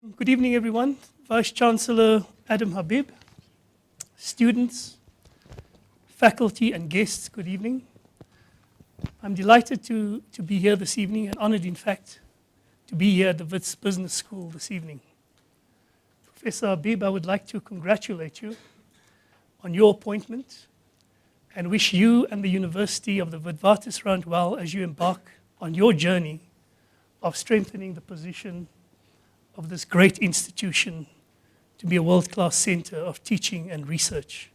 Good evening, everyone. Vice-Chancellor Adam Habib, students, faculty, and guests, good evening. I'm delighted to be here this evening and honored, in fact, to be here at the Wits Business School this evening. Professor Habib, I would like to congratulate you on your appointment and wish you and the University of the Witwatersrand well as you embark on your journey of strengthening the position of this great institution to be a world-class center of teaching and research.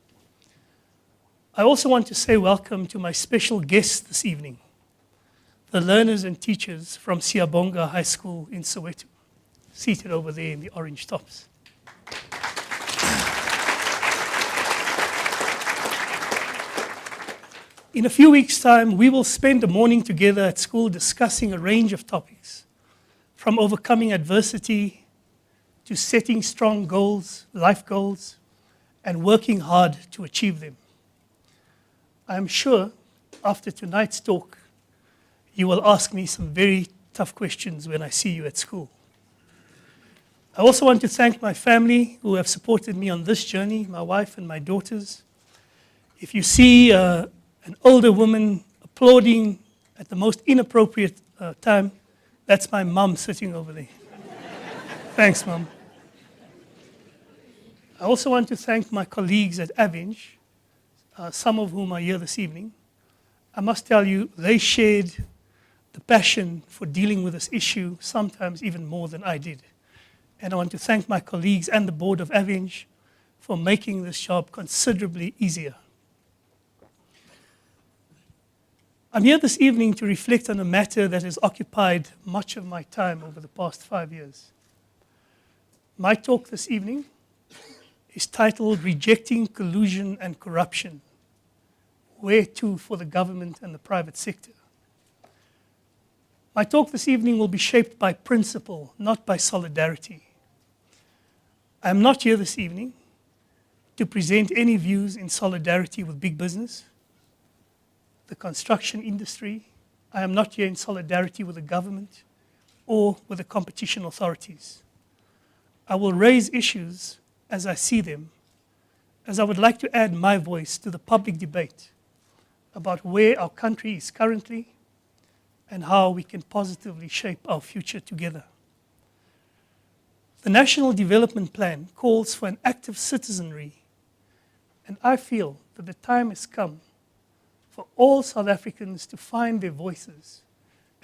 I also want to say welcome to my special guests this evening, the learners and teachers from Siyabonga High School in Soweto, seated over there in the orange tops. In a few weeks' time, we will spend the morning together at school discussing a range of topics, from overcoming adversity to setting strong goals, life goals, and working hard to achieve them. I am sure after tonight's talk, you will ask me some very tough questions when I see you at school. I also want to thank my family who have supported me on this journey, my wife and my daughters. If you see an older woman applauding at the most inappropriate time, that's my mum sitting over there. Thanks, Mum. I also want to thank my colleagues at Avenge, some of whom are here this evening. I must tell you, they shared the passion for dealing with this issue, sometimes even more than I did. And I want to thank my colleagues and the board of Avenge for making this job considerably easier. I'm here this evening to reflect on a matter that has occupied much of my time over the past 5 years. My talk this evening is titled Rejecting Collusion and Corruption, Where to for the government and the private sector. My talk this evening will be shaped by principle, not by solidarity. I am not here this evening to present any views in solidarity with big business, the construction industry. I am not here in solidarity with the government or with the competition authorities. I will raise issues as I see them, as I would like to add my voice to the public debate about where our country is currently and how we can positively shape our future together. The National Development Plan calls for an active citizenry, and I feel that the time has come for all South Africans to find their voices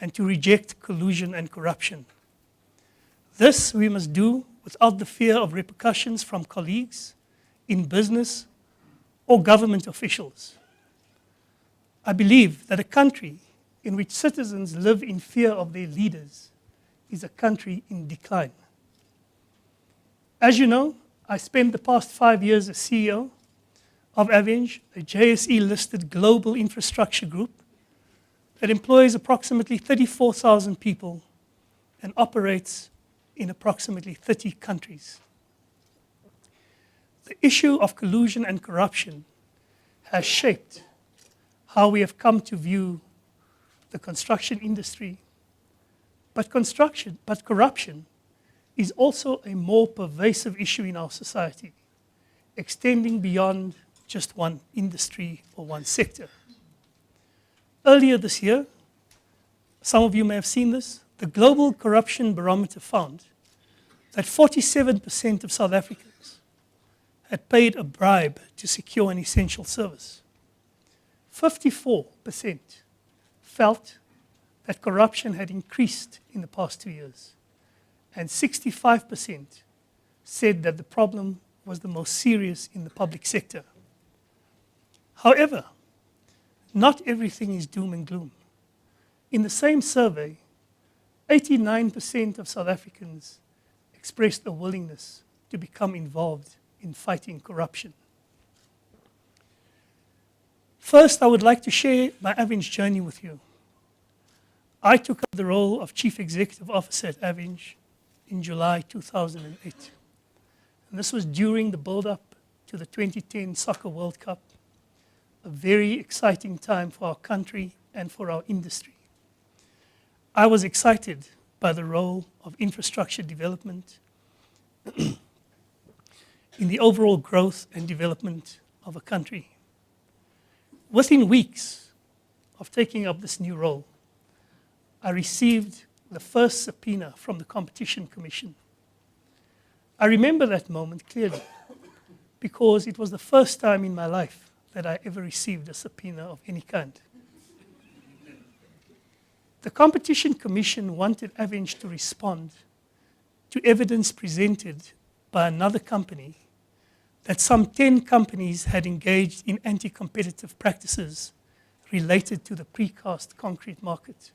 and to reject collusion and corruption. This we must do without the fear of repercussions from colleagues in business or government officials. I believe that a country in which citizens live in fear of their leaders is a country in decline. As you know, I spent the past 5 years as CEO of Avenge, a JSE-listed global infrastructure group that employs approximately 34,000 people and operates in approximately 30 countries. The issue of collusion and corruption has shaped how we have come to view the construction industry, but corruption is also a more pervasive issue in our society, extending beyond just one industry or one sector. Earlier this year, some of you may have seen this, the Global Corruption Barometer found that 47% of South Africans had paid a bribe to secure an essential service. 54% felt that corruption had increased in the past 2 years, and 65% said that the problem was the most serious in the public sector. However, not everything is doom and gloom. In the same survey, 89% of South Africans expressed a willingness to become involved in fighting corruption. First, I would like to share my Avenge journey with you. I took up the role of Chief Executive Officer at Avenge in July 2008. And this was during the build-up to the 2010 Soccer World Cup, a very exciting time for our country and for our industry. I was excited by the role of infrastructure development in the overall growth and development of a country. Within weeks of taking up this new role, I received the first subpoena from the Competition Commission. I remember that moment clearly because it was the first time in my life that I ever received a subpoena of any kind. The Competition Commission wanted Avenge to respond to evidence presented by another company that some 10 companies had engaged in anti-competitive practices related to the precast concrete market.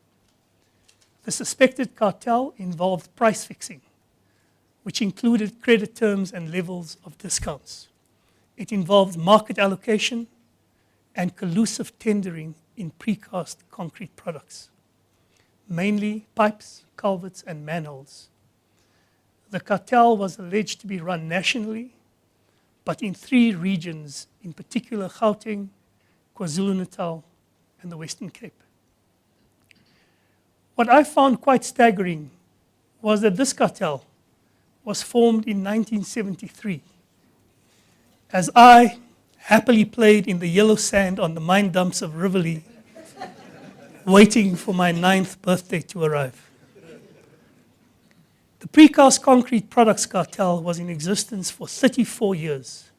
The suspected cartel involved price fixing, which included credit terms and levels of discounts. It involved market allocation and collusive tendering in precast concrete products, mainly pipes, culverts, and manholes. The cartel was alleged to be run nationally, but in 3 regions, in particular Gauteng, KwaZulu-Natal, and the Western Cape. What I found quite staggering was that this cartel was formed in 1973, as I happily played in the yellow sand on the mine dumps of Rivoli, waiting for my 9th birthday to arrive. The precast concrete products cartel was in existence for 34 years.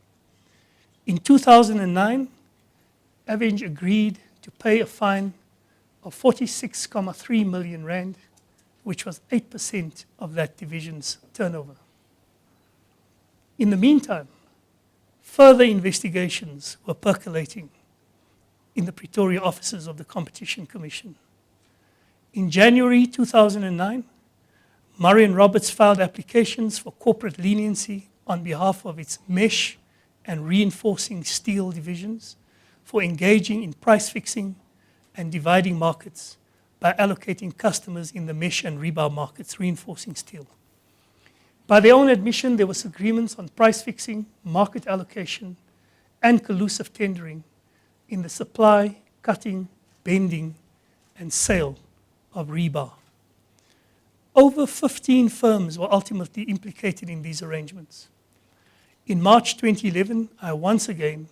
In 2009, Avenge agreed to pay a fine of 46.3 million rand, which was 8% of that division's turnover. In the meantime, further investigations were percolating in the Pretoria offices of the Competition Commission. In January 2009, Murray and Roberts filed applications for corporate leniency on behalf of its mesh and reinforcing steel divisions for engaging in price fixing and dividing markets by allocating customers in the mesh and rebar markets, reinforcing steel. By their own admission, there was agreements on price fixing, market allocation, and collusive tendering in the supply, cutting, bending, and sale of rebar. Over 15 firms were ultimately implicated in these arrangements. In March 2011, I once again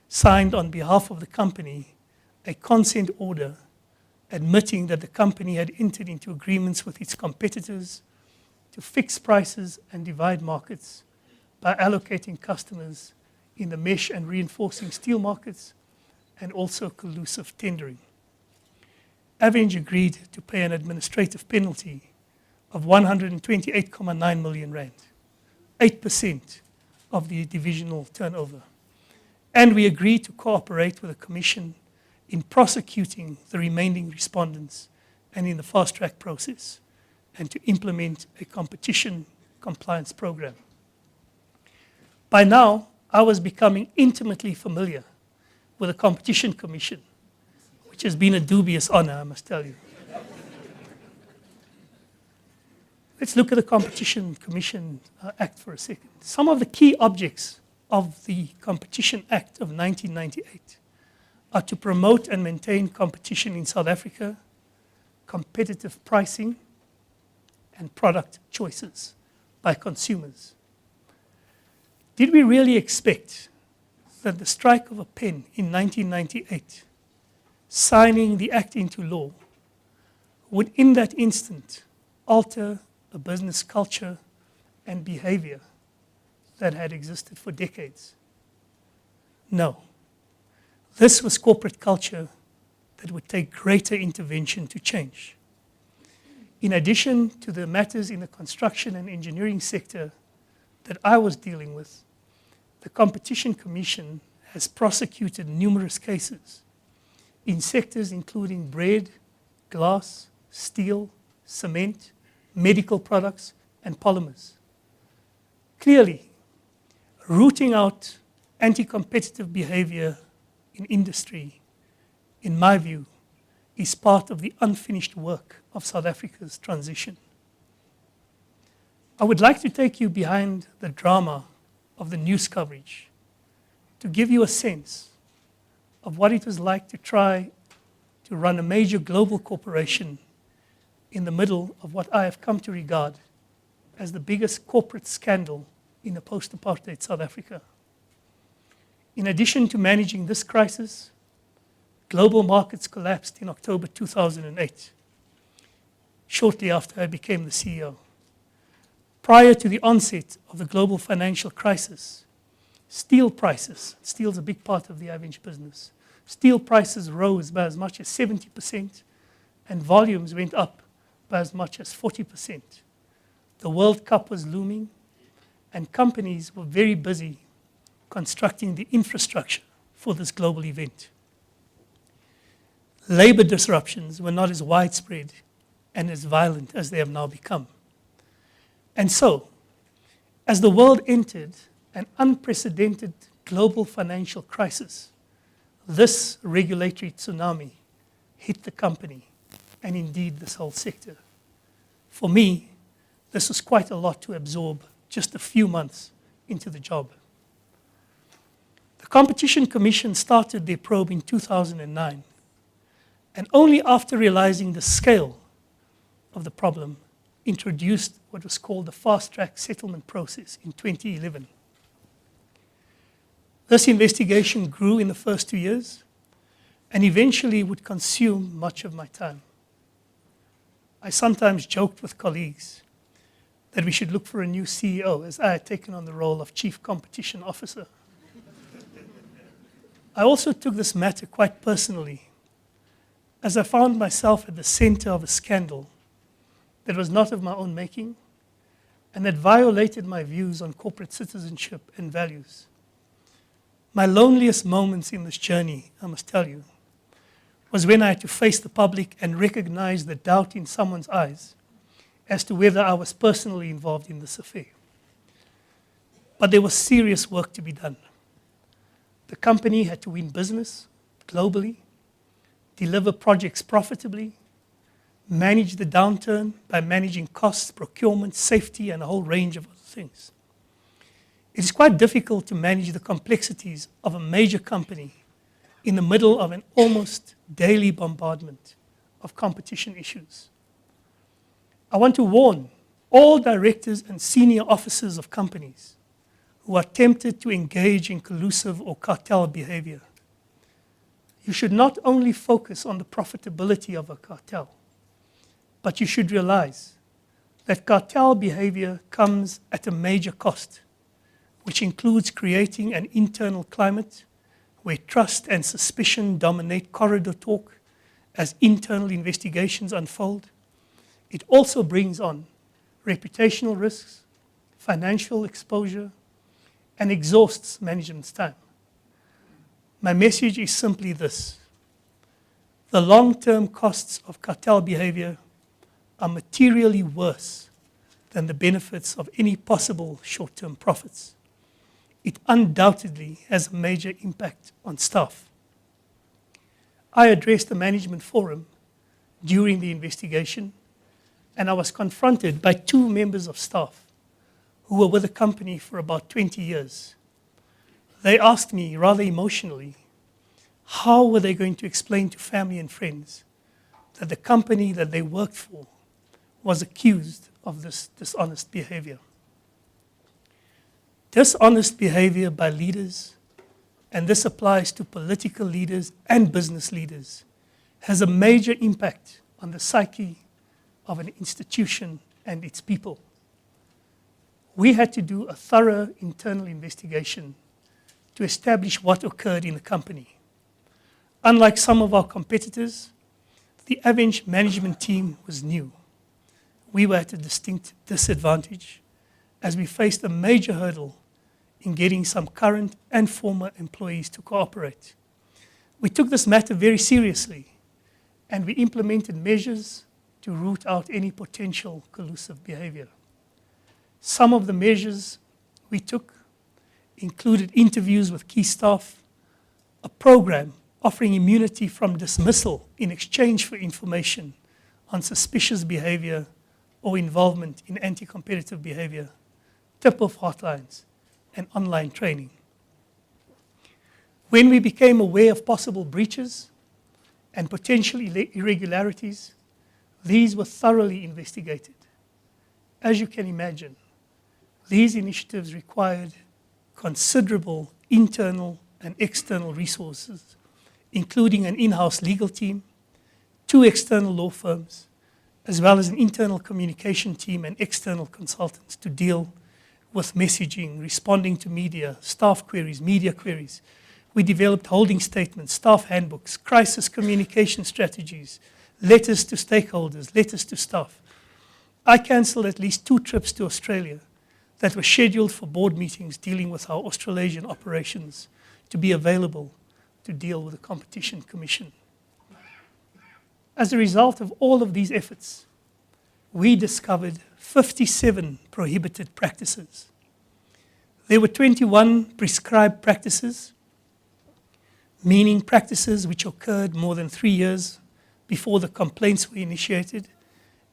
signed on behalf of the company a consent order admitting that the company had entered into agreements with its competitors to fix prices and divide markets by allocating customers in the mesh and reinforcing steel markets and also collusive tendering. Avenge agreed to pay an administrative penalty of 128.9 million rand, 8% of the divisional turnover. And we agreed to cooperate with the Commission in prosecuting the remaining respondents and in the fast-track process, and to implement a competition compliance program. By now, I was becoming intimately familiar with the Competition Commission, which has been a dubious honor, I must tell you. Let's look at the Competition Commission Act for a second. Some of the key objects of the Competition Act of 1998 are to promote and maintain competition in South Africa, competitive pricing, and product choices by consumers. Did we really expect that the strike of a pen in 1998, signing the Act into law, would in that instant alter a business culture and behavior that had existed for decades? No. This was corporate culture that would take greater intervention to change. In addition to the matters in the construction and engineering sector that I was dealing with, the Competition Commission has prosecuted numerous cases in sectors including bread, glass, steel, cement, medical products, and polymers. Clearly, rooting out anti-competitive behavior in industry, in my view, is part of the unfinished work of South Africa's transition. I would like to take you behind the drama of the news coverage to give you a sense of what it was like to try to run a major global corporation in the middle of what I have come to regard as the biggest corporate scandal in a post-apartheid South Africa. In addition to managing this crisis, global markets collapsed in October 2008, shortly after I became the CEO. Prior to the onset of the global financial crisis, steel prices, steel's a big part of the Avenge business, steel prices rose by as much as 70% and volumes went up by as much as 40%. The World Cup was looming and companies were very busy constructing the infrastructure for this global event. Labor disruptions were not as widespread and as violent as they have now become. And so, as the world entered an unprecedented global financial crisis, this regulatory tsunami hit the company and indeed this whole sector. For me, this was quite a lot to absorb just a few months into the job. The Competition Commission started their probe in 2009, and only after realizing the scale of the problem, introduced what was called the fast-track settlement process in 2011. This investigation grew in the first 2 years and eventually would consume much of my time. I sometimes joked with colleagues that we should look for a new CEO, as I had taken on the role of Chief Competition Officer. I also took this matter quite personally, as I found myself at the center of a scandal that was not of my own making and that violated my views on corporate citizenship and values. My loneliest moments in this journey, I must tell you, was when I had to face the public and recognize the doubt in someone's eyes as to whether I was personally involved in this affair. But there was serious work to be done. The company had to win business globally, deliver projects profitably, manage the downturn by managing costs, procurement, safety, and a whole range of other things. It is quite difficult to manage the complexities of a major company in the middle of an almost daily bombardment of competition issues. I want to warn all directors and senior officers of companies who are tempted to engage in collusive or cartel behavior. You should not only focus on the profitability of a cartel, but you should realize that cartel behavior comes at a major cost, which includes creating an internal climate where trust and suspicion dominate corridor talk as internal investigations unfold. It also brings on reputational risks, financial exposure, and exhausts management's time. My message is simply this: the long-term costs of cartel behavior are materially worse than the benefits of any possible short-term profits. It undoubtedly has a major impact on staff. I addressed the management forum during the investigation, and I was confronted by 2 members of staff who were with the company for about 20 years. They asked me rather emotionally, how were they going to explain to family and friends that the company that they worked for was accused of this dishonest behavior? Dishonest behavior by leaders, and this applies to political leaders and business leaders, has a major impact on the psyche of an institution and its people. We had to do a thorough internal investigation to establish what occurred in the company. Unlike some of our competitors, the Avenge management team was new. We were at a distinct disadvantage as we faced a major hurdle in getting some current and former employees to cooperate. We took this matter very seriously, and we implemented measures to root out any potential collusive behavior. Some of the measures we took included interviews with key staff, a program offering immunity from dismissal in exchange for information on suspicious behavior or involvement in anti-competitive behavior, tip-off hotlines, and online training. When we became aware of possible breaches and potential irregularities, these were thoroughly investigated. as you can imagine, these initiatives required considerable internal and external resources, including an in-house legal team, 2 external law firms, as well as an internal communication team and external consultants to deal with messaging, responding to media, staff queries, media queries. We developed holding statements, staff handbooks, crisis communication strategies, letters to stakeholders, letters to staff. I cancelled at least 2 trips to Australia that were scheduled for board meetings dealing with our Australasian operations to be available to deal with the Competition Commission. As a result of all of these efforts, we discovered 57 prohibited practices. There were 21 prescribed practices, meaning practices which occurred more than 3 years before the complaints were initiated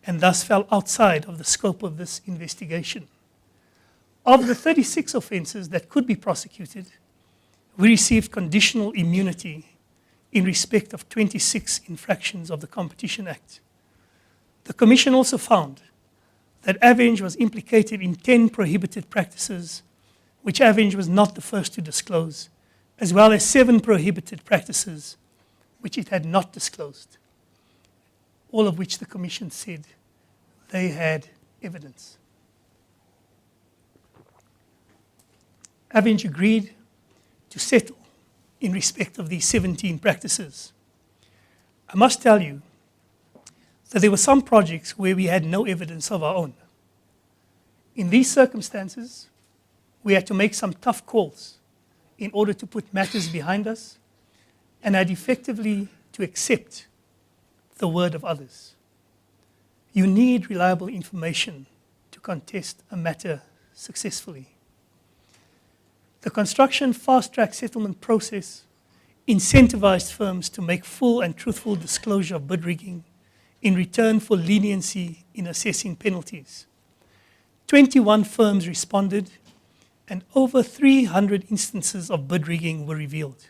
and thus fell outside of the scope of this investigation. Of the 36 offences that could be prosecuted, we received conditional immunity in respect of 26 infractions of the Competition Act. The Commission also found that Avenge was implicated in 10 prohibited practices, which Avenge was not the first to disclose, as well as 7 prohibited practices, which it had not disclosed, all of which the Commission said they had evidence. Avenge agreed to settle in respect of these 17 practices. I must tell you that there were some projects where we had no evidence of our own. In these circumstances, we had to make some tough calls in order to put matters behind us and had effectively to accept the word of others. You need reliable information to contest a matter successfully. The construction fast-track settlement process incentivized firms to make full and truthful disclosure of bid rigging in return for leniency in assessing penalties. 21 firms responded, and over 300 instances of bid rigging were revealed.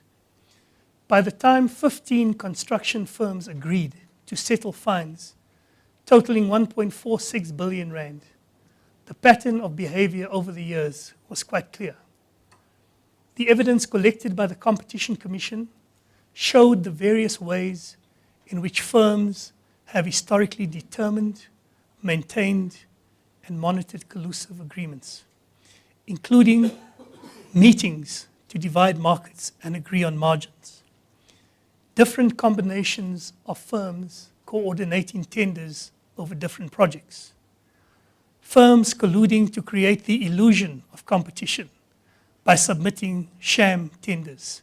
By the time 15 construction firms agreed to settle fines totaling 1.46 billion rand, the pattern of behavior over the years was quite clear. The evidence collected by the Competition Commission showed the various ways in which firms have historically determined, maintained, and monitored collusive agreements, including meetings to divide markets and agree on margins, different combinations of firms coordinating tenders over different projects, firms colluding to create the illusion of competition by submitting sham tenders.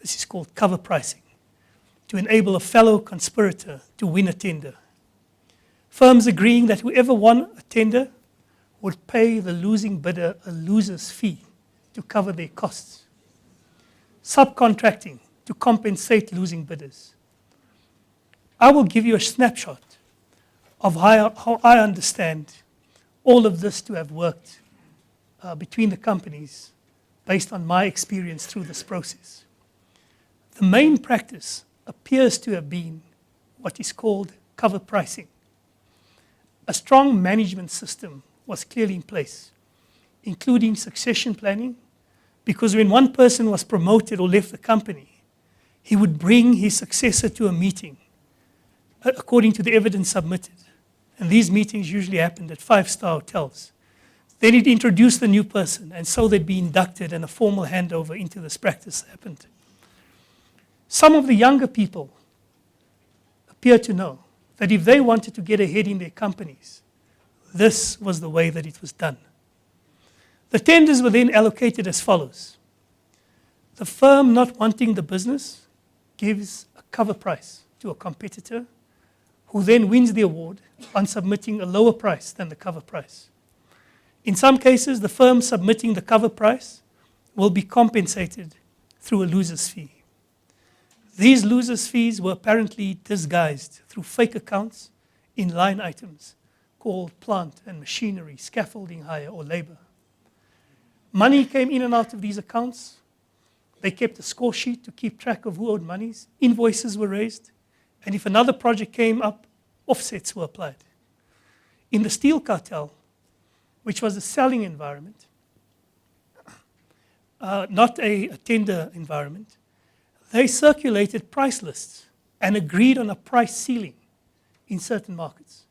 This is called cover pricing, to enable a fellow conspirator to win a tender. Firms agreeing that whoever won a tender would pay the losing bidder a loser's fee to cover their costs. Subcontracting to compensate losing bidders. I will give you a snapshot of how I understand all of this to have worked between the companies based on my experience through this process. The main practice appears to have been what is called cover pricing. A strong management system was clearly in place, including succession planning, because when one person was promoted or left the company, he would bring his successor to a meeting, according to the evidence submitted. And these meetings usually happened at 5-star hotels. Then he'd introduce the new person, and so they'd be inducted and a formal handover into this practice happened. Some of the younger people appear to know that if they wanted to get ahead in their companies, this was the way that it was done. The tenders were then allocated as follows. The firm not wanting the business gives a cover price to a competitor, who then wins the award on submitting a lower price than the cover price. In some cases, the firm submitting the cover price will be compensated through a loser's fee. These loser's fees were apparently disguised through fake accounts in line items called plant and machinery, scaffolding hire, or labor. Money came in and out of these accounts. They kept a score sheet to keep track of who owed monies. Invoices were raised. And if another project came up, offsets were applied. In the steel cartel, which was a selling environment, not a tender environment, they circulated price lists and agreed on a price ceiling in certain markets.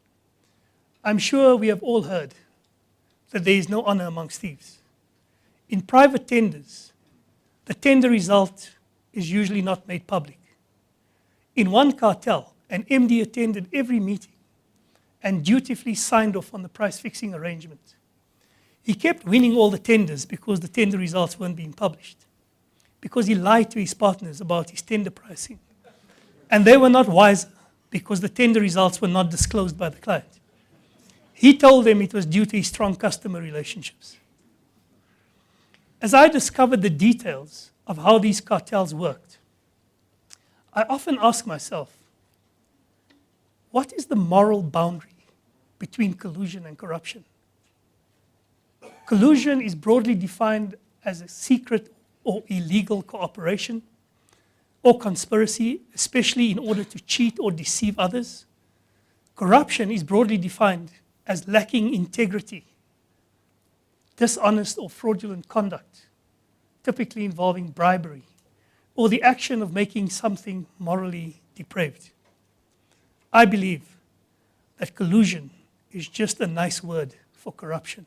I'm sure we have all heard that there is no honor amongst thieves. In private tenders, the tender result is usually not made public. In one cartel, an MD attended every meeting and dutifully signed off on the price-fixing arrangement. He kept winning all the tenders because the tender results weren't being published, because he lied to his partners about his tender pricing. And they were not wiser because the tender results were not disclosed by the client. He told them it was due to his strong customer relationships. As I discovered the details of how these cartels worked, I often ask myself, what is the moral boundary between collusion and corruption? Collusion is broadly defined as a secret or illegal cooperation or conspiracy, especially in order to cheat or deceive others. Corruption is broadly defined as lacking integrity, dishonest or fraudulent conduct, typically involving bribery, or the action of making something morally depraved. I believe that collusion is just a nice word for corruption.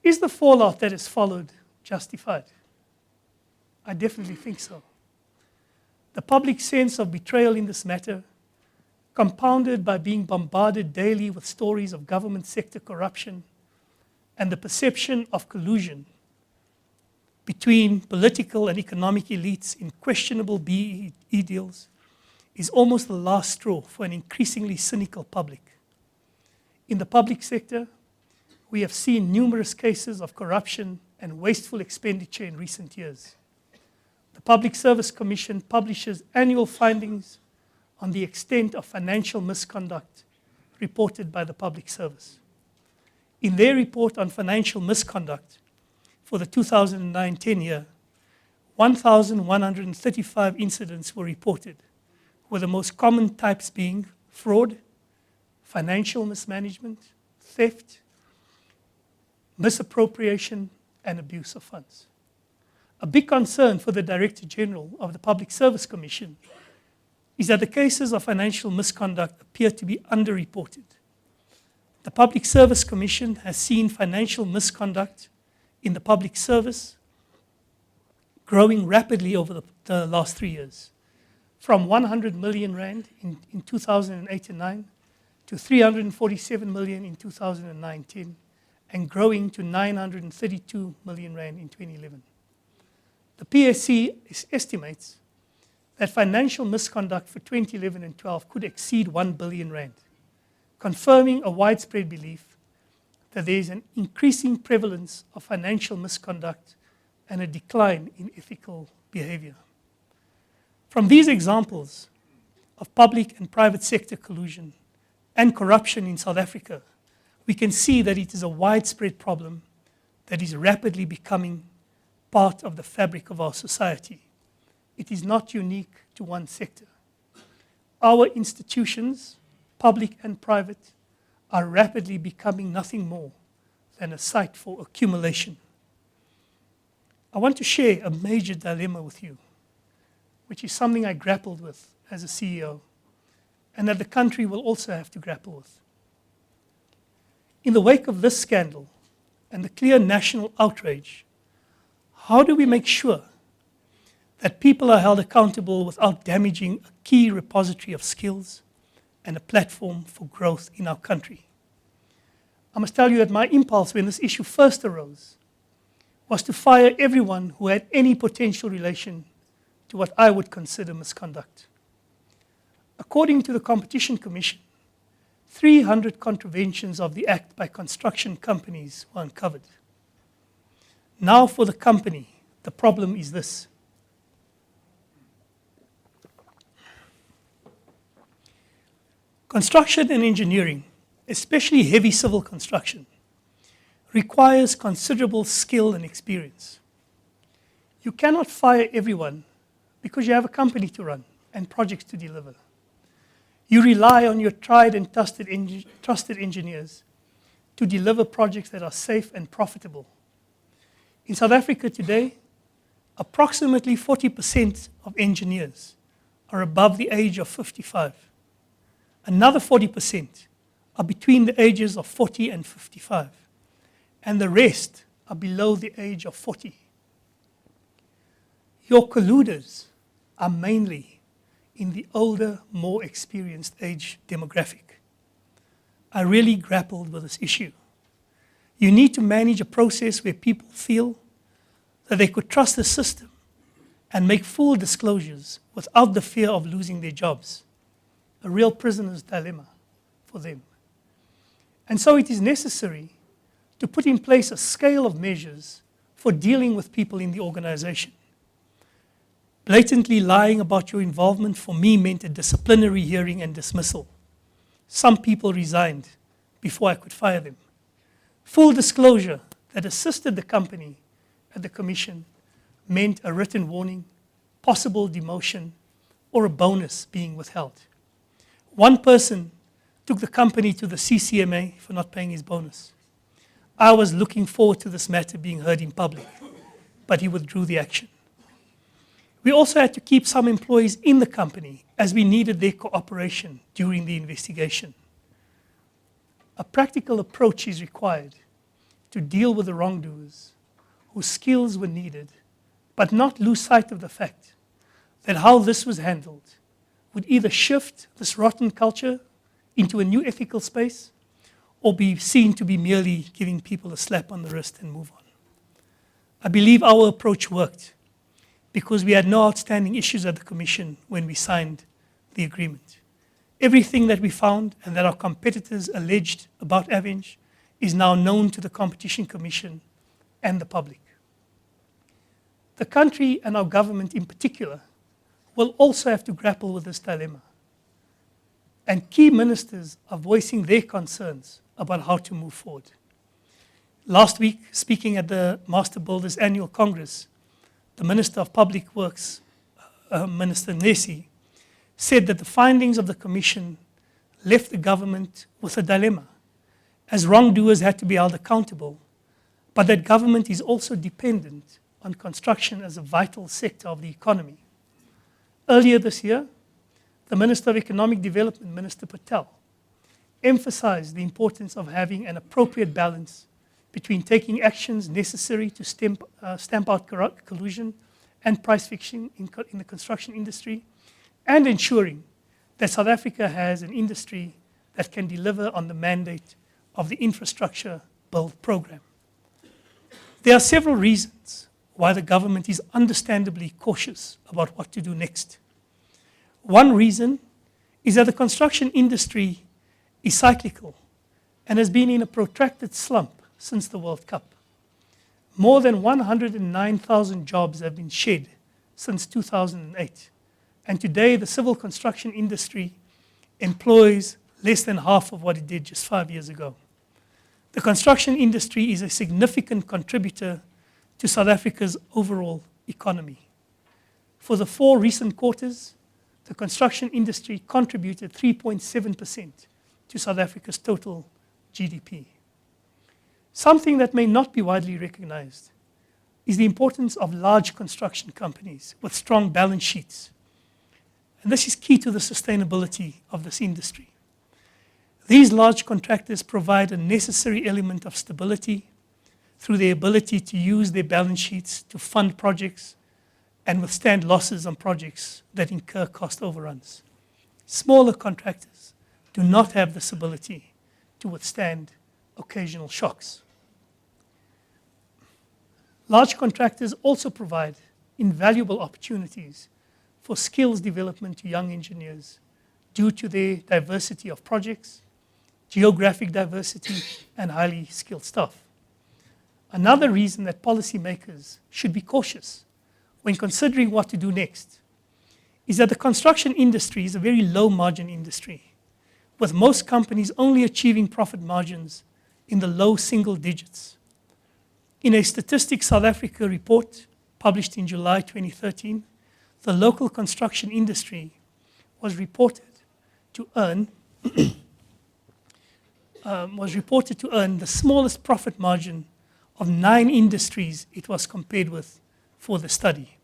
Is the fallout that has followed justified? I definitely think so. The public sense of betrayal in this matter, compounded by being bombarded daily with stories of government sector corruption and the perception of collusion between political and economic elites in questionable BE deals, is almost the last straw for an increasingly cynical public. In the public sector, we have seen numerous cases of corruption and wasteful expenditure in recent years. The Public Service Commission publishes annual findings on the extent of financial misconduct reported by the public service. In their report on financial misconduct for the 2009-10 year, 1,135 incidents were reported, with the most common types being fraud, financial mismanagement, theft, misappropriation, and abuse of funds. A big concern for the Director General of the Public Service Commission is that the cases of financial misconduct appear to be underreported. The Public Service Commission has seen financial misconduct in the public service growing rapidly over the last 3 years, from 100 million rand in 2008 and 9 to 347 million in 2019, and growing to 932 million rand in 2011. The PSC estimates that financial misconduct for 2011 and 12 could exceed 1 billion rand, confirming a widespread belief that there is an increasing prevalence of financial misconduct and a decline in ethical behavior. From these examples of public and private sector collusion and corruption in South Africa, we can see that it is a widespread problem that is rapidly becoming part of the fabric of our society. It is not unique to one sector. Our institutions, public and private, are rapidly becoming nothing more than a site for accumulation. I want to share a major dilemma with you, which is something I grappled with as a CEO, and that the country will also have to grapple with. In the wake of this scandal and the clear national outrage, how do we make sure that people are held accountable without damaging a key repository of skills and a platform for growth in our country? I must tell you that my impulse when this issue first arose was to fire everyone who had any potential relation to what I would consider misconduct. According to the Competition Commission, 300 contraventions of the Act by construction companies were uncovered. Now for the company, the problem is this. Construction and engineering, especially heavy civil construction, requires considerable skill and experience. You cannot fire everyone because you have a company to run and projects to deliver. You rely on your tried and trusted engineers to deliver projects that are safe and profitable. In South Africa today, approximately 40% of engineers are above the age of 55. Another 40% are between the ages of 40 and 55, and the rest are below the age of 40. Your colluders are mainly in the older, more experienced age demographic. I really grappled with this issue. You need to manage a process where people feel that they could trust the system and make full disclosures without the fear of losing their jobs. A real prisoner's dilemma for them. And so it is necessary to put in place a scale of measures for dealing with people in the organization. Blatantly lying about your involvement for me meant a disciplinary hearing and dismissal. Some people resigned before I could fire them. Full disclosure that assisted the company at the commission meant a written warning, possible demotion, or a bonus being withheld. One person took the company to the CCMA for not paying his bonus. I was looking forward to this matter being heard in public, but he withdrew the action. We also had to keep some employees in the company as we needed their cooperation during the investigation. A practical approach is required to deal with the wrongdoers whose skills were needed, but not lose sight of the fact that how this was handled would either shift this rotten culture into a new ethical space or be seen to be merely giving people a slap on the wrist and move on. I believe our approach worked because we had no outstanding issues at the Commission when we signed the agreement. Everything that we found and that our competitors alleged about Avenge is now known to the Competition Commission and the public. The country and our government in particular will also have to grapple with this dilemma. And key ministers are voicing their concerns about how to move forward. Last week, speaking at the Master Builders Annual Congress, the Minister of Public Works, Minister Nesi, said that the findings of the Commission left the government with a dilemma, as wrongdoers had to be held accountable, but that government is also dependent on construction as a vital sector of the economy. Earlier this year, the Minister of Economic Development, Minister Patel, emphasized the importance of having an appropriate balance between taking actions necessary to stamp out collusion and price fixing in the construction industry, and ensuring that South Africa has an industry that can deliver on the mandate of the infrastructure build program. There are several reasons why the government is understandably cautious about what to do next. One reason is that the construction industry is cyclical and has been in a protracted slump since the World Cup. More than 109,000 jobs have been shed since 2008. And today, the civil construction industry employs less than half of what it did just 5 years ago. The construction industry is a significant contributor to South Africa's overall economy. For the 4 recent quarters, the construction industry contributed 3.7% to South Africa's total GDP. Something that may not be widely recognized is the importance of large construction companies with strong balance sheets. And this is key to the sustainability of this industry. These large contractors provide a necessary element of stability through their ability to use their balance sheets to fund projects and withstand losses on projects that incur cost overruns. Smaller contractors do not have this ability to withstand occasional shocks. Large contractors also provide invaluable opportunities for skills development to young engineers due to their diversity of projects, geographic diversity, and highly skilled staff. Another reason that policymakers should be cautious when considering what to do next is that the construction industry is a very low margin industry, with most companies only achieving profit margins in the low single digits. In a Statistics South Africa report published in July 2013, the local construction industry was reported to earn the smallest profit margin of 9 industries it was compared with for the study.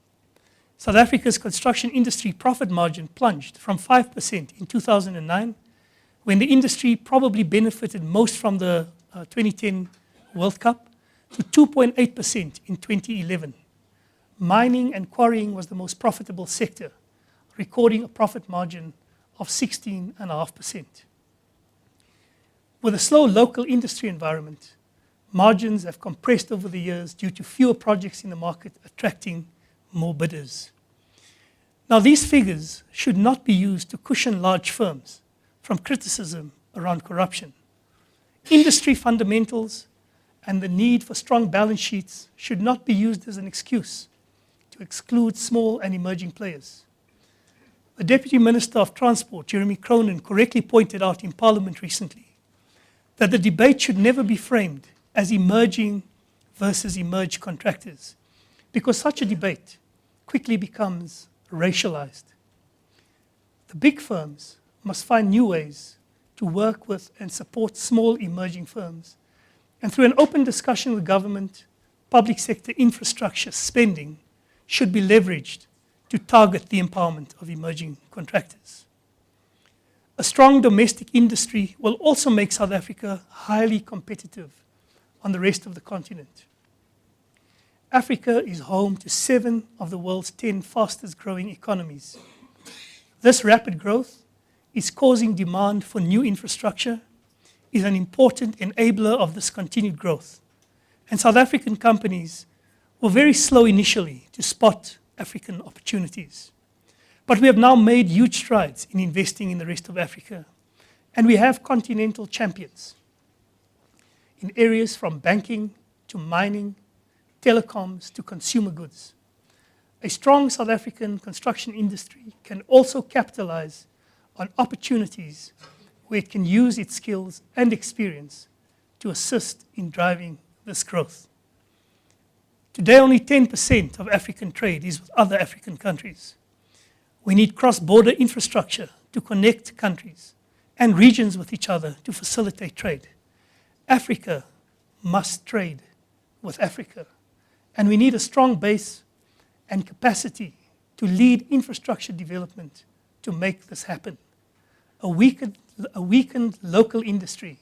South Africa's construction industry profit margin plunged from 5% in 2009, when the industry probably benefited most from the 2010 World Cup, to 2.8% in 2011. Mining and quarrying was the most profitable sector, recording a profit margin of 16.5%. With a slow local industry environment, margins have compressed over the years due to fewer projects in the market attracting more bidders. Now, these figures should not be used to cushion large firms from criticism around corruption. Industry fundamentals and the need for strong balance sheets should not be used as an excuse to exclude small and emerging players. The Deputy Minister of Transport, Jeremy Cronin, correctly pointed out in Parliament recently that the debate should never be framed as emerging versus emerged contractors, because such a debate quickly becomes racialized. The big firms must find new ways to work with and support small emerging firms, and through an open discussion with government, public sector infrastructure spending should be leveraged to target the empowerment of emerging contractors. A strong domestic industry will also make South Africa highly competitive on the rest of the continent. Africa is home to 7 of the world's 10 fastest growing economies. This rapid growth is causing demand for new infrastructure, is an important enabler of this continued growth. And South African companies were very slow initially to spot African opportunities. But we have now made huge strides in investing in the rest of Africa. And we have continental champions in areas from banking to mining, telecoms to consumer goods. A strong South African construction industry can also capitalize on opportunities where it can use its skills and experience to assist in driving this growth. Today, only 10% of African trade is with other African countries. We need cross-border infrastructure to connect countries and regions with each other to facilitate trade. Africa must trade with Africa, and we need a strong base and capacity to lead infrastructure development to make this happen. A weakened local industry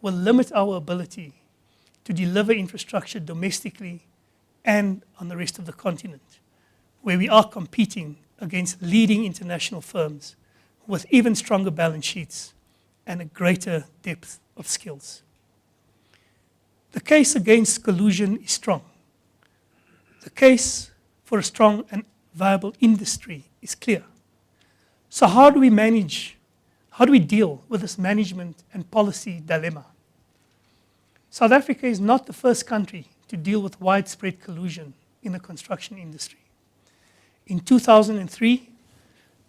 will limit our ability to deliver infrastructure domestically and on the rest of the continent, where we are competing against leading international firms with even stronger balance sheets and a greater depth of skills. The case against collusion is strong. The case for a strong and viable industry is clear. So how do we deal with this management and policy dilemma? South Africa is not the first country to deal with widespread collusion in the construction industry. In 2003,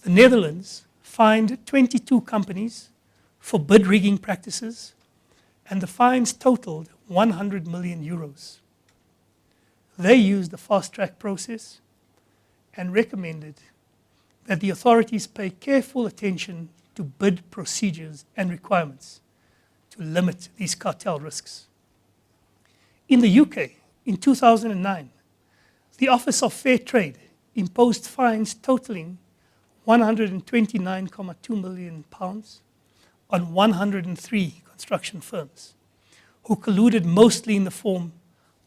the Netherlands fined 22 companies for bid rigging practices, and the fines totaled 100 million euros. They used the fast-track process and recommended that the authorities pay careful attention to bid procedures and requirements to limit these cartel risks. In the UK, in 2009, the Office of Fair Trade imposed fines totaling £129.2 million on 103 construction firms who colluded mostly in the form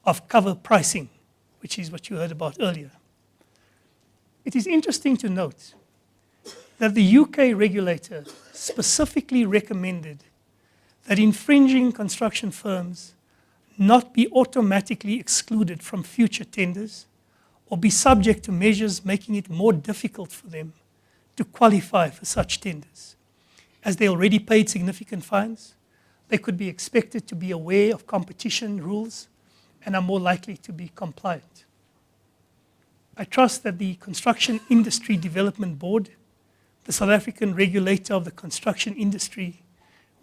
of cover pricing, which is what you heard about earlier. It is interesting to note that the UK regulator specifically recommended that infringing construction firms not be automatically excluded from future tenders or be subject to measures making it more difficult for them to qualify for such tenders. As they already paid significant fines, they could be expected to be aware of competition rules and are more likely to be compliant. I trust that the Construction Industry Development Board, the South African regulator of the construction industry,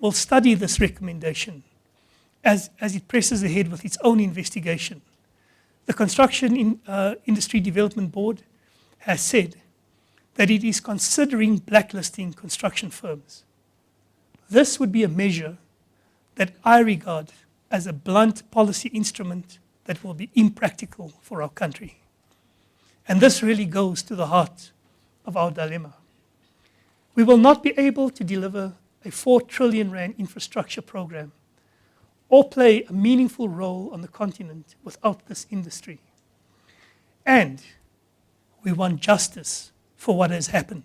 will study this recommendation as it presses ahead with its own investigation. The Construction Industry Development Board has said that it is considering blacklisting construction firms. This would be a measure that I regard as a blunt policy instrument that will be impractical for our country. And this really goes to the heart of our dilemma. We will not be able to deliver a 4 trillion rand infrastructure program or play a meaningful role on the continent without this industry. And we want justice for what has happened,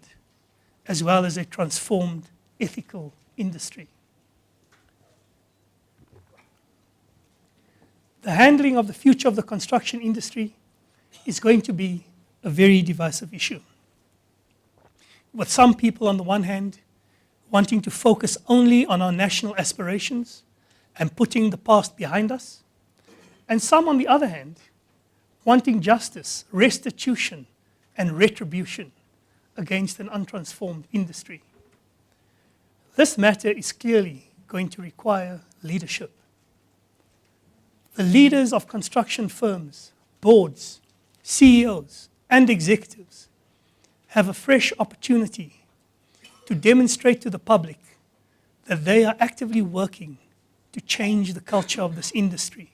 as well as a transformed ethical industry. The handling of the future of the construction industry is going to be a very divisive issue, with some people on the one hand wanting to focus only on our national aspirations and putting the past behind us, and some on the other hand wanting justice, restitution, and retribution against an untransformed industry. This matter is clearly going to require leadership. The leaders of construction firms, boards, CEOs, and executives have a fresh opportunity to demonstrate to the public that they are actively working to change the culture of this industry.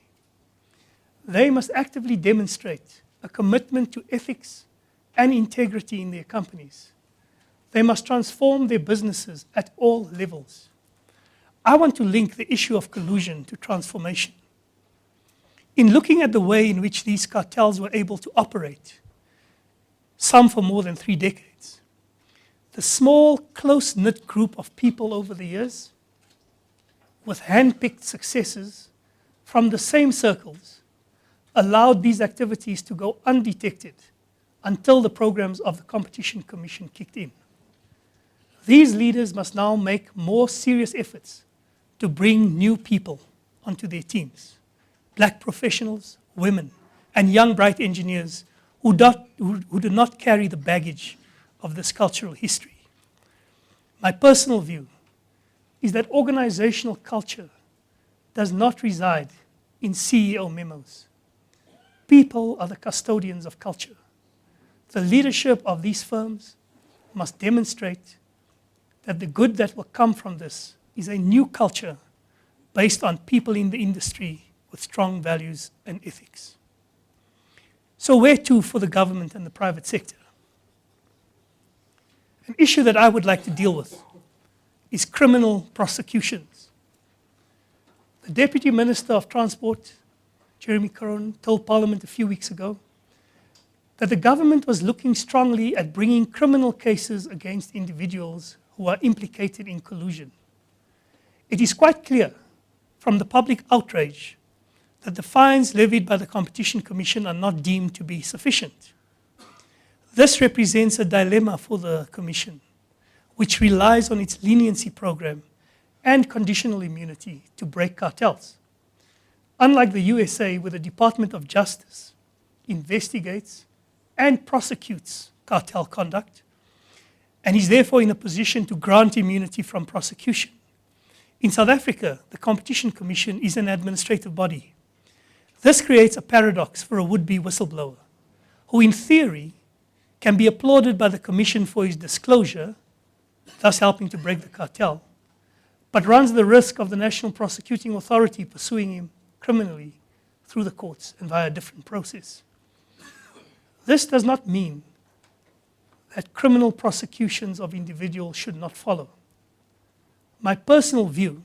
They must actively demonstrate a commitment to ethics and integrity in their companies. They must transform their businesses at all levels. I want to link the issue of collusion to transformation. In looking at the way in which these cartels were able to operate, some for more than 3 decades, the small, close-knit group of people over the years, with hand-picked successes from the same circles, allowed these activities to go undetected until the programs of the Competition Commission kicked in. These leaders must now make more serious efforts to bring new people onto their teams. Black professionals, women, and young bright engineers who do not carry the baggage of this cultural history. My personal view is that organizational culture does not reside in CEO memos. People are the custodians of culture. The leadership of these firms must demonstrate that the good that will come from this is a new culture based on people in the industry with strong values and ethics. So where to for the government and the private sector? An issue that I would like to deal with is criminal prosecutions. The Deputy Minister of Transport, Jeremy Caron, told Parliament a few weeks ago that the government was looking strongly at bringing criminal cases against individuals who are implicated in collusion. It is quite clear from the public outrage that the fines levied by the Competition Commission are not deemed to be sufficient. This represents a dilemma for the Commission, which relies on its leniency program and conditional immunity to break cartels. Unlike the USA, where the Department of Justice investigates and prosecutes cartel conduct, and is therefore in a position to grant immunity from prosecution. In South Africa, the Competition Commission is an administrative body. This creates a paradox for a would-be whistleblower, who in theory can be applauded by the Commission for his disclosure, thus helping to break the cartel, but runs the risk of the National Prosecuting Authority pursuing him criminally through the courts and via a different process. This does not mean that criminal prosecutions of individuals should not follow. My personal view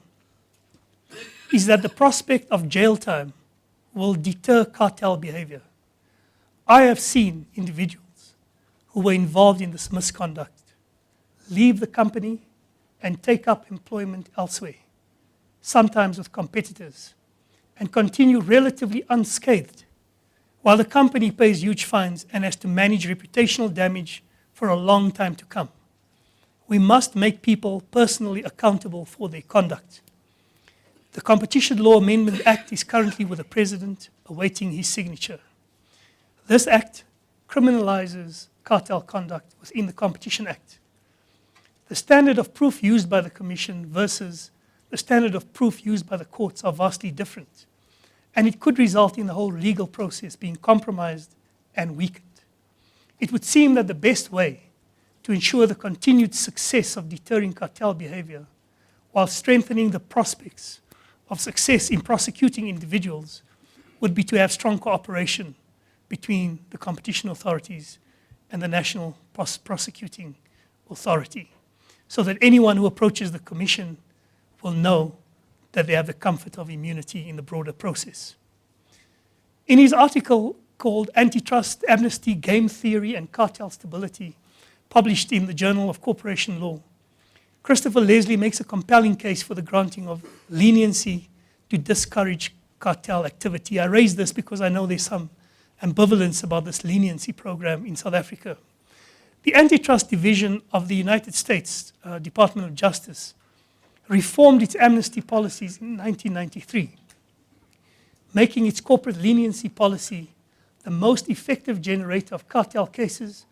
is that the prospect of jail time will deter cartel behavior. I have seen individuals who were involved in this misconduct leave the company and take up employment elsewhere, sometimes with competitors, and continue relatively unscathed, while the company pays huge fines and has to manage reputational damage for a long time to come. We must make people personally accountable for their conduct. The Competition Law Amendment Act is currently with the President, awaiting his signature. This act criminalizes cartel conduct within the Competition Act. The standard of proof used by the Commission versus the standard of proof used by the courts are vastly different, and it could result in the whole legal process being compromised and weakened. It would seem that the best way to ensure the continued success of deterring cartel behavior while strengthening the prospects of success in prosecuting individuals would be to have strong cooperation between the competition authorities and the National Prosecuting Authority, so that anyone who approaches the Commission will know that they have the comfort of immunity in the broader process. In his article called Antitrust, Amnesty, Game Theory and Cartel Stability, published in the Journal of Corporation Law, Christopher Leslie makes a compelling case for the granting of leniency to discourage cartel activity. I raise this because I know there's some ambivalence about this leniency program in South Africa. The Antitrust Division of the United States Department of Justice reformed its amnesty policies in 1993, making its corporate leniency policy the most effective generator of cartel cases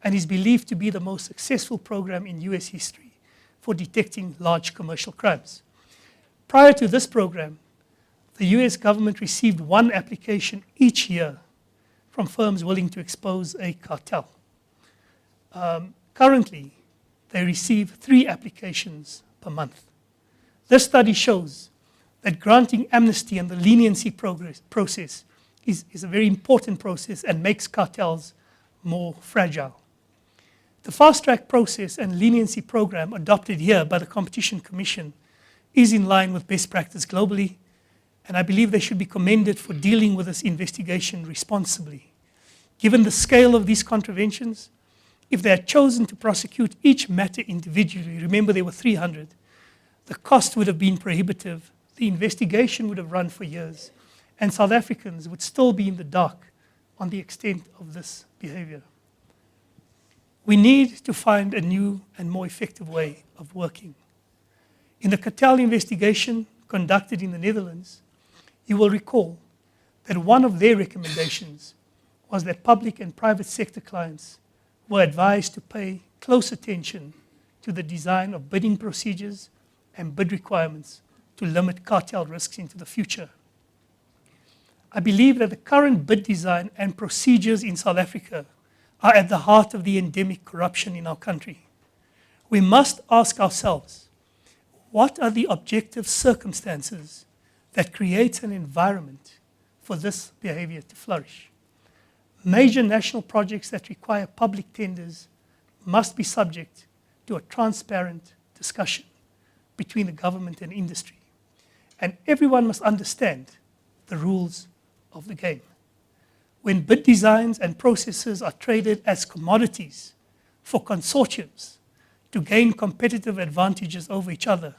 and is believed to be the most successful program in US history for detecting large commercial crimes. Prior to this program, the US government received one application each year from firms willing to expose a cartel. Currently, they receive 3 applications per month. This study shows that granting amnesty and the leniency process is a very important process and makes cartels more fragile. The fast-track process and leniency program adopted here by the Competition Commission is in line with best practice globally, and I believe they should be commended for dealing with this investigation responsibly. Given the scale of these contraventions, if they had chosen to prosecute each matter individually, remember there were 300, the cost would have been prohibitive, the investigation would have run for years, and South Africans would still be in the dark on the extent of this behavior. We need to find a new and more effective way of working. In the cartel investigation conducted in the Netherlands, you will recall that one of their recommendations was that public and private sector clients were advised to pay close attention to the design of bidding procedures and bid requirements to limit cartel risks into the future. I believe that the current bid design and procedures in South Africa are at the heart of the endemic corruption in our country. We must ask ourselves, what are the objective circumstances that create an environment for this behavior to flourish? Major national projects that require public tenders must be subject to a transparent discussion between the government and industry. And everyone must understand the rules of the game. When bid designs and processes are traded as commodities for consortiums to gain competitive advantages over each other,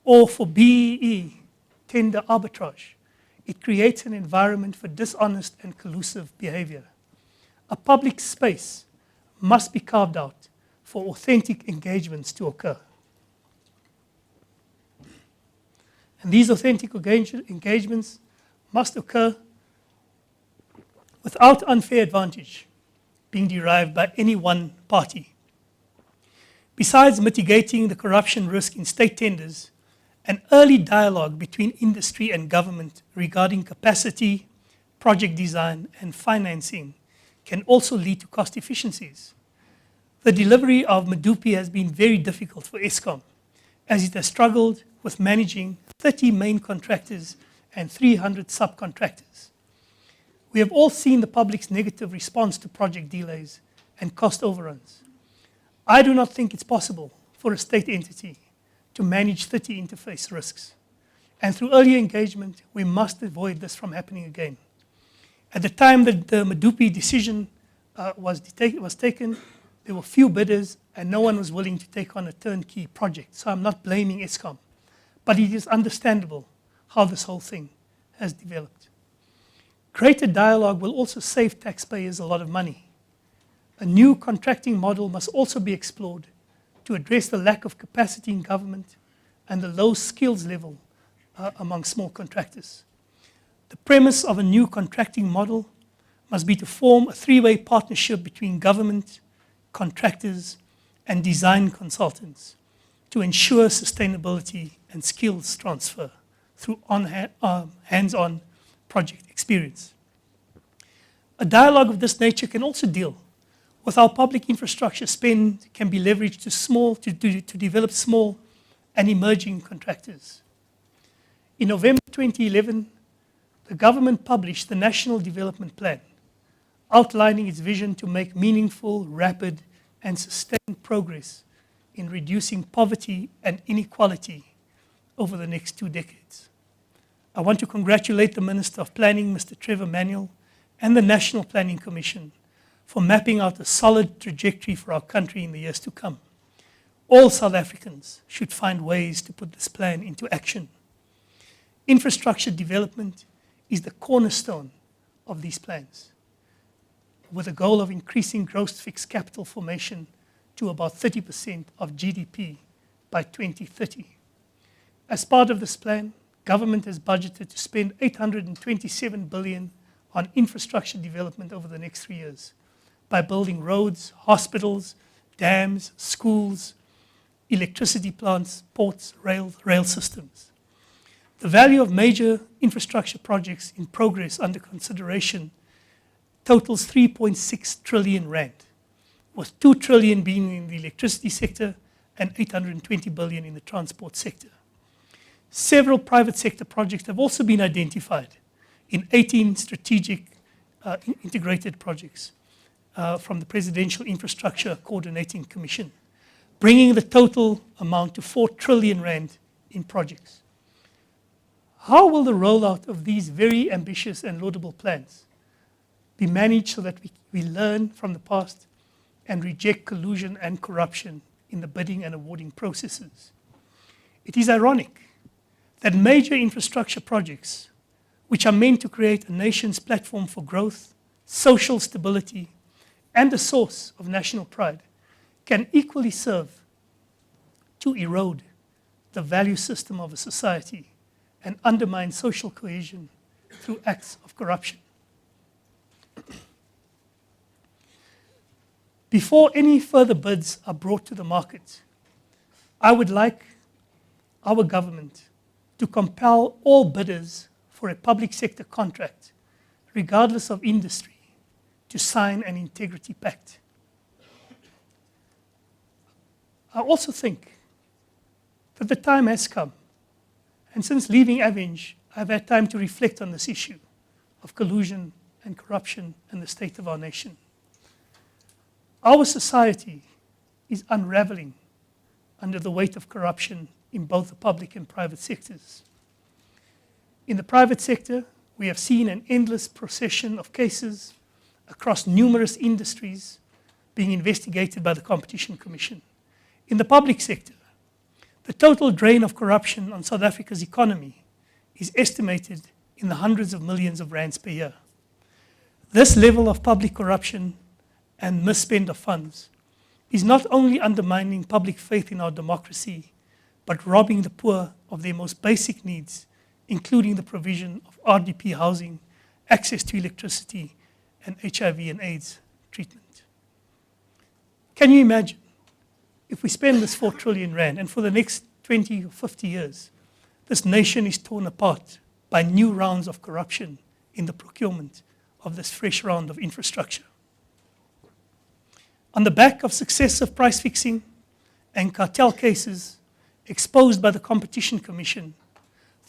or for BEE, tender arbitrage, it creates an environment for dishonest and collusive behavior. A public space must be carved out for authentic engagements to occur. And these authentic engagements must occur without unfair advantage being derived by any one party. Besides mitigating the corruption risk in state tenders, an early dialogue between industry and government regarding capacity, project design, and financing can also lead to cost efficiencies. The delivery of Medupi has been very difficult for Eskom, as it has struggled with managing 30 main contractors and 300 subcontractors. We have all seen the public's negative response to project delays and cost overruns. I do not think it's possible for a state entity to manage 30 interface risks. And through early engagement, we must avoid this from happening again. At the time that the Medupi decision was taken, there were few bidders and no one was willing to take on a turnkey project. So I'm not blaming Eskom, but it is understandable how this whole thing has developed. Greater dialogue will also save taxpayers a lot of money. A new contracting model must also be explored to address the lack of capacity in government and the low skills level among small contractors. The premise of a new contracting model must be to form a 3-way partnership between government, contractors, and design consultants to ensure sustainability and skills transfer through hands-on project experience. A dialogue of this nature can also deal with our public infrastructure spend can be leveraged to develop small and emerging contractors. In November 2011, the government published the National Development Plan, outlining its vision to make meaningful, rapid, and sustained progress in reducing poverty and inequality over the next 2 decades. I want to congratulate the Minister of Planning, Mr. Trevor Manuel, and the National Planning Commission for mapping out a solid trajectory for our country in the years to come. All South Africans should find ways to put this plan into action. Infrastructure development is the cornerstone of these plans, with a goal of increasing gross fixed capital formation to about 30% of GDP by 2030. As part of this plan, government has budgeted to spend 827 billion on infrastructure development over the next 3 years by building roads, hospitals, dams, schools, electricity plants, ports, rail systems. The value of major infrastructure projects in progress under consideration totals 3.6 trillion rand, with 2 trillion being in the electricity sector and 820 billion in the transport sector. Several private sector projects have also been identified in 18 strategic integrated projects from the Presidential Infrastructure Coordinating Commission, bringing the total amount to 4 trillion rand in projects. How will the rollout of these very ambitious and laudable plans be managed so that we learn from the past and reject collusion and corruption in the bidding and awarding processes? It is ironic that major infrastructure projects, which are meant to create a nation's platform for growth, social stability, and a source of national pride, can equally serve to erode the value system of a society and undermine social cohesion through acts of corruption. Before any further bids are brought to the market, I would like our government to compel all bidders for a public sector contract, regardless of industry, to sign an integrity pact. I also think that the time has come, and since leaving Avenge, I've had time to reflect on this issue of collusion and corruption and the state of our nation. Our society is unraveling under the weight of corruption in both the public and private sectors. In the private sector, we have seen an endless procession of cases across numerous industries being investigated by the Competition Commission. In the public sector, the total drain of corruption on South Africa's economy is estimated in the hundreds of millions of rands per year. This level of public corruption and misspend of funds is not only undermining public faith in our democracy, but robbing the poor of their most basic needs, including the provision of RDP housing, access to electricity, and HIV and AIDS treatment. Can you imagine if we spend this 4 trillion rand and for the next 20 or 50 years, this nation is torn apart by new rounds of corruption in the procurement of this fresh round of infrastructure? On the back of successive price fixing and cartel cases exposed by the Competition Commission,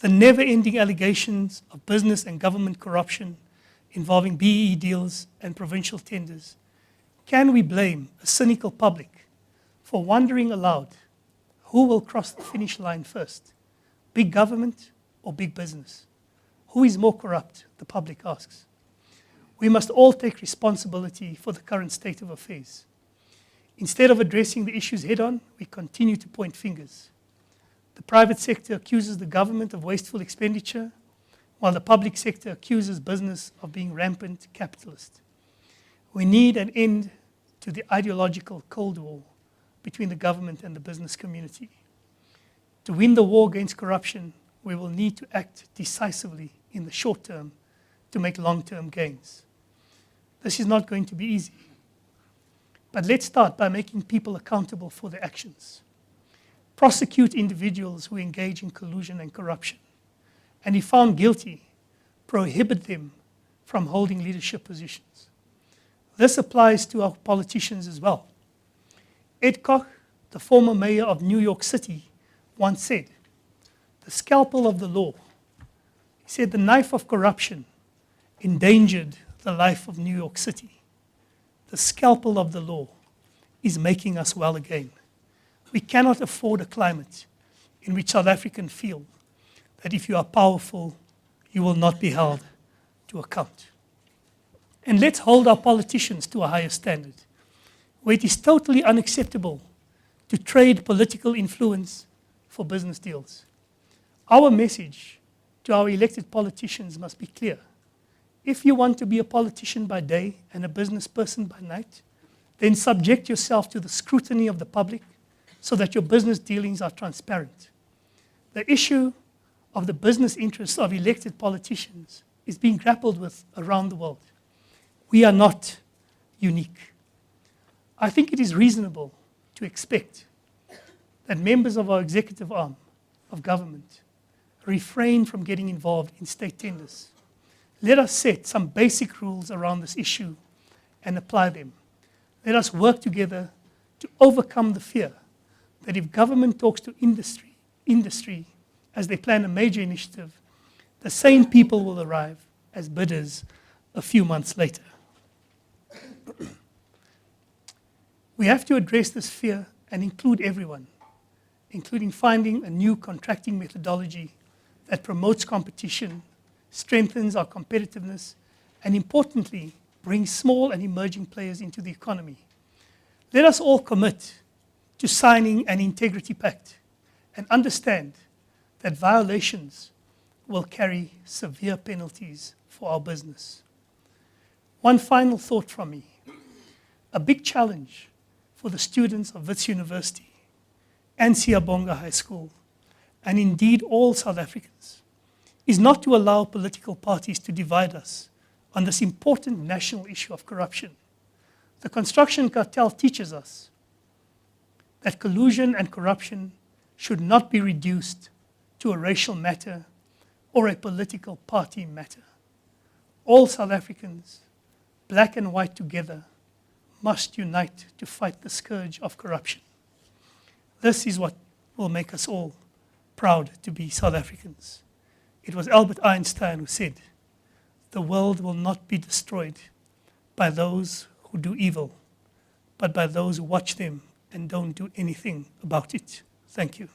the never-ending allegations of business and government corruption involving BEE deals and provincial tenders, can we blame a cynical public for wondering aloud who will cross the finish line first, big government or big business? Who is more corrupt, the public asks. We must all take responsibility for the current state of affairs. Instead of addressing the issues head-on, we continue to point fingers. The private sector accuses the government of wasteful expenditure, while the public sector accuses business of being rampant capitalist. We need an end to the ideological Cold War between the government and the business community. To win the war against corruption, we will need to act decisively in the short term to make long-term gains. This is not going to be easy. But let's start by making people accountable for their actions. Prosecute individuals who engage in collusion and corruption, and if found guilty, prohibit them from holding leadership positions. This applies to our politicians as well. Ed Koch, the former mayor of New York City, once said, "The scalpel of the law," he said, "the knife of corruption endangered the life of New York City. The scalpel of the law is making us well again. We cannot afford a climate in which South Africans feel that if you are powerful, you will not be held to account." And let's hold our politicians to a higher standard, where it is totally unacceptable to trade political influence for business deals. Our message to our elected politicians must be clear. If you want to be a politician by day and a business person by night, then subject yourself to the scrutiny of the public so that your business dealings are transparent. The issue of the business interests of elected politicians is being grappled with around the world. We are not unique. I think it is reasonable to expect that members of our executive arm of government refrain from getting involved in state tenders. Let us set some basic rules around this issue and apply them. Let us work together to overcome the fear that if government talks to industry as they plan a major initiative, the same people will arrive as bidders a few months later. We have to address this fear and include everyone, including finding a new contracting methodology that promotes competition, strengthens our competitiveness, and importantly, brings small and emerging players into the economy. Let us all commit to signing an integrity pact and understand that violations will carry severe penalties for our business. One final thought from me. A big challenge for the students of Wits University and Siyabonga High School, and indeed all South Africans, is not to allow political parties to divide us on this important national issue of corruption. The construction cartel teaches us that collusion and corruption should not be reduced to a racial matter or a political party matter. All South Africans, black and white together, must unite to fight the scourge of corruption. This is what will make us all proud to be South Africans. It was Albert Einstein who said, "The world will not be destroyed by those who do evil, but by those who watch them and don't do anything about it." Thank you.